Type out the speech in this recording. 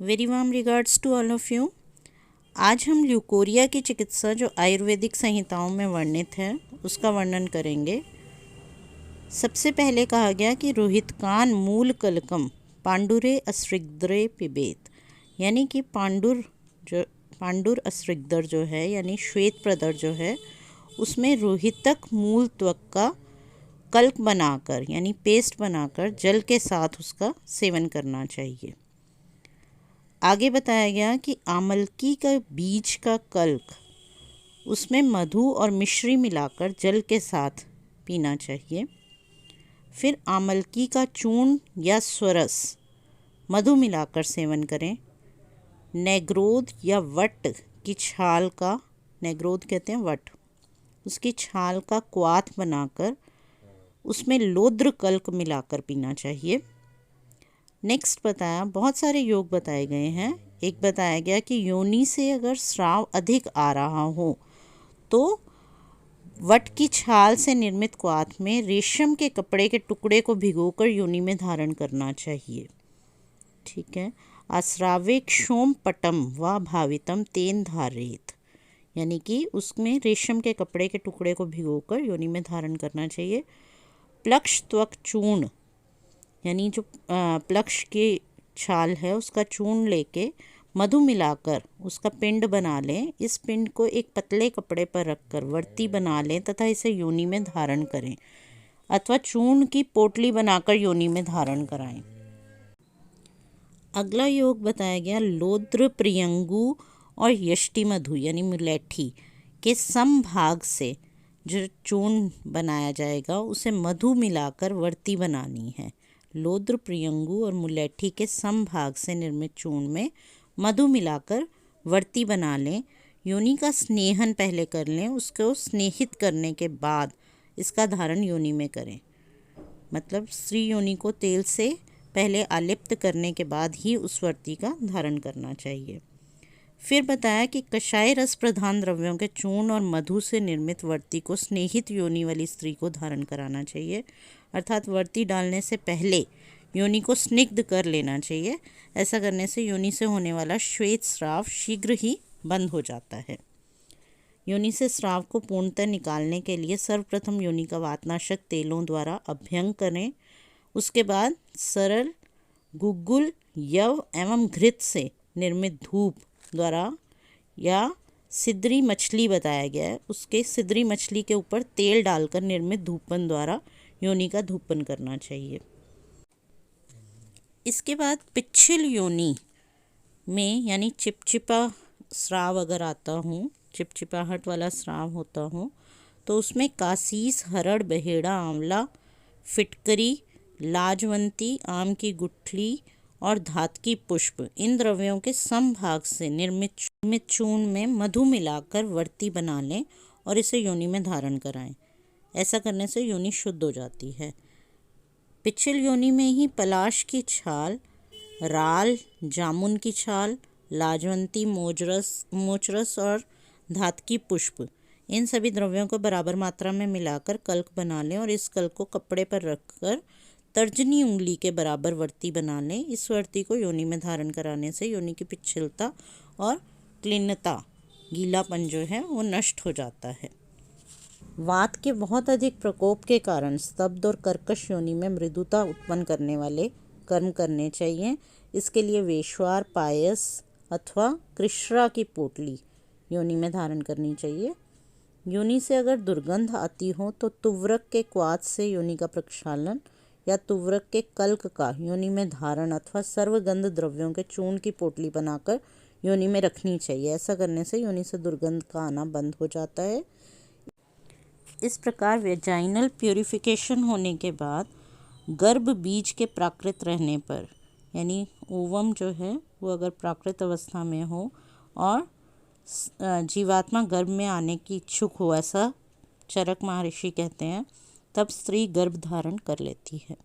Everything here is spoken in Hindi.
Very warm regards to all of you. आज हम ल्यूकोरिया की चिकित्सा जो आयुर्वेदिक संहिताओं में वर्णित है उसका वर्णन करेंगे। सबसे पहले कहा गया कि रोहितकान मूल कलकम पांडुरे अस्रिग्द्रे पिबेत, यानी कि पांडुर अस्रिग्दर जो है यानी श्वेत प्रदर जो है उसमें रोहितक मूल त्वक का कल्क बनाकर यानी पेस्ट बनाकर जल के साथ उसका सेवन करना चाहिए। आगे बताया गया कि आमलकी का बीज का कल्क उसमें मधु और मिश्री मिलाकर जल के साथ पीना चाहिए। फिर आमलकी का चूर्ण या स्वरस मधु मिलाकर सेवन करें। नेग्रोध या वट की छाल का, नेग्रोध कहते हैं वट, उसकी छाल का क्वाथ बनाकर उसमें लोद्र कल्क मिलाकर पीना चाहिए। नेक्स्ट बताया, बहुत सारे योग बताए गए हैं। एक बताया गया कि योनि से अगर स्राव अधिक आ रहा हो तो वट की छाल से निर्मित क्वाथ में रेशम के कपड़े के टुकड़े को भिगोकर योनि में धारण करना चाहिए। ठीक है। आस्रावे क्षोम पटम व भावितम तेन धारेत, यानी कि उसमें रेशम के कपड़े के टुकड़े को भिगोकर योनि में धारण करना चाहिए। प्लक्ष त्वक चूर्ण, यानी जो प्लक्ष की छाल है उसका चूर्ण लेके मधु मिलाकर उसका पिंड बना लें। इस पिंड को एक पतले कपड़े पर रखकर वर्ती बना लें तथा इसे योनि में धारण करें, अथवा चूर्ण की पोटली बनाकर योनि में धारण कराएं। अगला योग बताया गया, लोद्र प्रियंगु और यष्टि मधु यानी मुलेठी के समभाग से जो चूर्ण बनाया जाएगा उसे मधु मिलाकर वर्ती बनानी है। लोद्र प्रियंगु और मुलेठी के समभाग से निर्मित चूर्ण में मधु मिलाकर वर्ती बना लें। योनि का स्नेहन पहले कर लें, उसको स्नेहित करने के बाद इसका धारण योनि में करें। मतलब स्त्री योनि को तेल से पहले आलिप्त करने के बाद ही उस वर्ती का धारण करना चाहिए। फिर बताया कि कषाय रस प्रधान द्रव्यों के चूर्ण और मधु से निर्मित वर्ती को स्नेहित योनि वाली स्त्री को धारण कराना चाहिए, अर्थात वर्ती डालने से पहले योनि को स्निग्ध कर लेना चाहिए। ऐसा करने से योनि से होने वाला श्वेत स्राव शीघ्र ही बंद हो जाता है। योनि से स्राव को पूर्णतः निकालने के लिए सर्वप्रथम योनि का वातनाशक तेलों द्वारा अभ्यंग करें। उसके बाद सरल गुग्गुल यव एवं घृत से निर्मित धूप द्वारा या सिदरी मछली बताया गया है, उसके सिदरी मछली के ऊपर तेल डालकर निर्मित धूपन द्वारा योनि का धूपन करना चाहिए। इसके बाद पिच्छिल योनि में यानी चिपचिपा स्राव अगर आता हो, चिपचिपाहट वाला स्राव होता हो तो उसमें कासीस, हरड़, बहेड़ा, आंवला, फिटकरी, लाजवंती, आम की गुठली और धातकी पुष्प, इन द्रव्यों के समभाग से निर्मित चूर्ण में मधु मिलाकर वर्ती बना लें और इसे योनि में धारण कराएं। ऐसा करने से योनि शुद्ध हो जाती है। पिच्छिल योनि में ही पलाश की छाल, राल, जामुन की छाल, लाजवंती, मोचरस और धातकी पुष्प, इन सभी द्रव्यों को बराबर मात्रा में मिलाकर कल्क बना लें और इस कल्क को कपड़े पर रखकर तर्जनी उंगली के बराबर वर्ती बना लें। इस वर्ती को योनि में धारण कराने से योनि की पिच्छलता और क्लीनता, गीलापन जो है वो नष्ट हो जाता है। वात के बहुत अधिक प्रकोप के कारण स्तब्ध और कर्कश योनि में मृदुता उत्पन्न करने वाले कर्म करने चाहिए। इसके लिए वेश्वार, पायस अथवा कृष्णा की पोटली योनि में धारण करनी चाहिए। योनि से अगर दुर्गंध आती हो तो तुवरक के क्वाथ से योनि का प्रक्षालन या तुवरक के कल्क का योनि में धारण अथवा सर्वगंध द्रव्यों के चूर्ण की पोटली बनाकर योनि में रखनी चाहिए। ऐसा करने से योनि से दुर्गंध का आना बंद हो जाता है। इस प्रकार वेजाइनल प्यूरिफिकेशन होने के बाद गर्भ बीज के प्राकृत रहने पर, यानी ओवम जो है वो अगर प्राकृत अवस्था में हो और जीवात्मा गर्भ में आने की इच्छुक हो, ऐसा चरक महर्षि कहते हैं, तब स्त्री गर्भ धारण कर लेती है।